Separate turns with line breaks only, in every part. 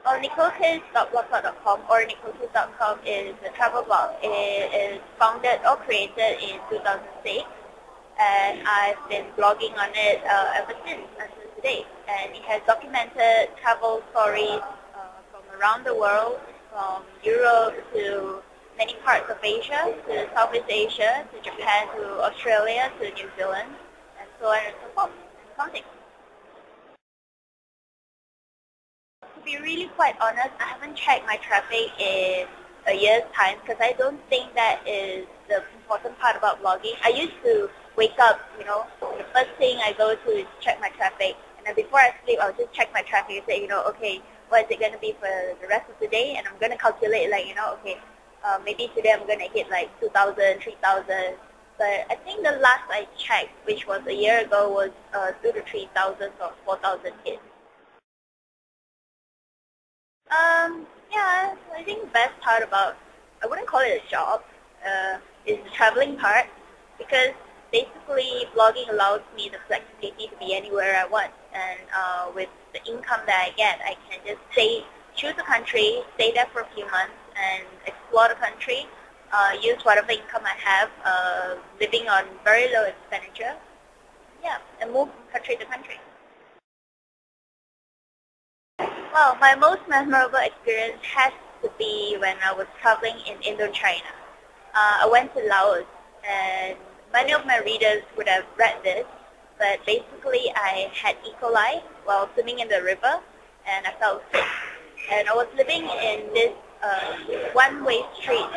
Well, Nicolekiss.blogspot.com or Nicolekiss.com is a travel blog. It is founded or created in 2006, and I've been blogging on it ever since until today. And it has documented travel stories from around the world, from Europe to many parts of Asia, to Southeast Asia, to Japan, to Australia, to New Zealand, and so on and so forth, and counting. To be really quite honest, I haven't checked my traffic in a year's time because I don't think that is the important part about blogging. I used to wake up, the first thing I go to is check my traffic, and then before I sleep, I'll just check my traffic and say, okay, what is it going to be for the rest of the day? And I'm going to calculate, okay, maybe today I'm going to hit like 2,000, 3,000. But I think the last I checked, which was a year ago, was 2,000 to 3,000 or 4,000 hits. Yeah, I think the best part about, I wouldn't call it a job, is the traveling part, because basically blogging allows me the flexibility to be anywhere I want, and with the income that I get, I can just choose a country, stay there for a few months, and explore the country, use whatever income I have, living on very low expenditure, yeah, and move from country to country. Well, my most memorable experience has to be when I was traveling in Indochina. I went to Laos, and many of my readers would have read this, but basically I had E. coli while swimming in the river, and I fell sick. And I was living in this one-way street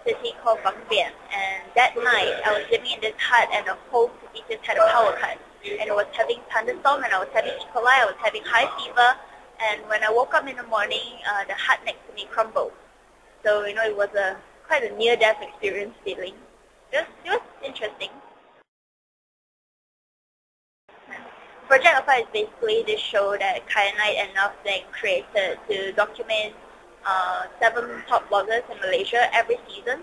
city called Bang Bien, and that night I was living in this hut, and the whole city just had a power cut. And I was having thunderstorm, and I was having E. coli, I was having high fever, and when I woke up in the morning, the hut next to me crumbled. So, it was quite a near-death experience feeling. It was interesting. Project Alpha is basically this show that Kyanite and Northbank created to document 7 top bloggers in Malaysia every season.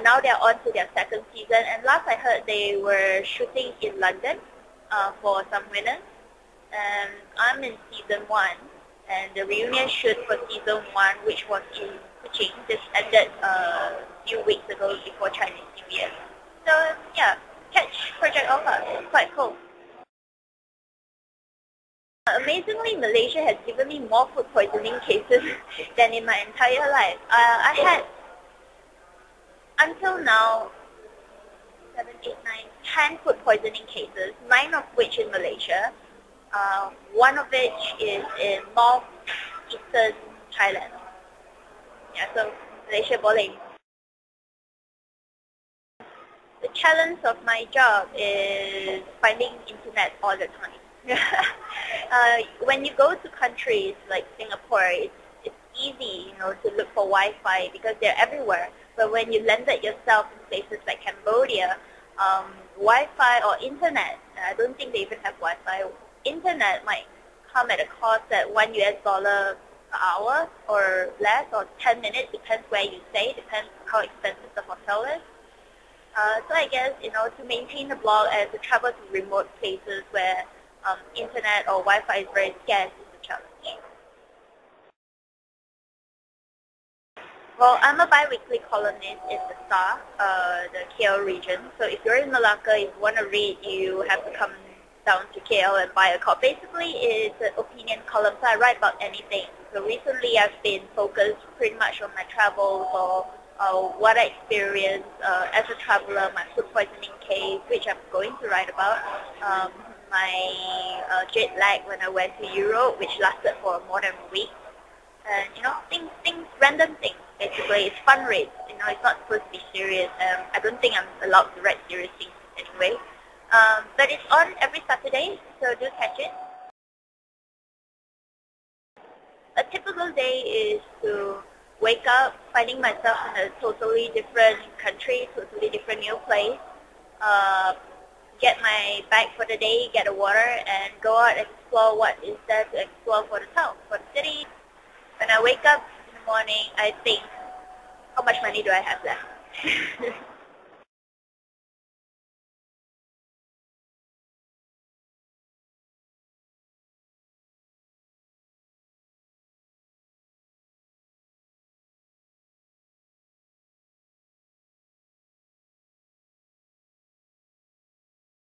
Now they're on to their 2nd season, and last I heard they were shooting in London for some winners. And I'm in season 1, and the reunion shoot for season 1, which was in Kuching, just ended a few weeks ago before Chinese New Year. So yeah, catch Project Alpha. It's quite cool. Amazingly, Malaysia has given me more food poisoning cases than in my entire life. I had, until now, 7, 8, 9, 10 food poisoning cases, 9 of which in Malaysia. One of which is in northeastern Thailand. Yeah, so Malaysia boleh. The challenge of my job is finding internet all the time. When you go to countries like Singapore, it's easy, to look for Wi-Fi because they're everywhere. But when you landed yourself in places like Cambodia, Wi-Fi or internet, I don't think they even have Wi-Fi. Internet might come at a cost at $1 per hour or less, or 10 minutes, depends where you stay, depends how expensive the hotel is. So I guess, to maintain the blog as a travel to remote places where internet or Wi-Fi is very scarce is a challenge. Well, I'm a bi-weekly columnist in the Star, the KL region. So if you're in Malacca, if you want to read, you have to come down to KL and buy a copy. Basically, it's an opinion column, so I write about anything. So recently, I've been focused pretty much on my travels or what I experienced as a traveler, my food poisoning case, which I'm going to write about, my jet lag when I went to Europe, which lasted for more than a week, and things, random things. Basically, it's fun reads. It's not supposed to be serious. I don't think I'm allowed to write serious things anyway. But it's on every Saturday, so do catch it. A typical day is to wake up, finding myself in a totally different country, totally different new place, get my bag for the day, get the water, and go out and explore what is there to explore for the town, for the city. When I wake up in the morning, I think, how much money do I have left?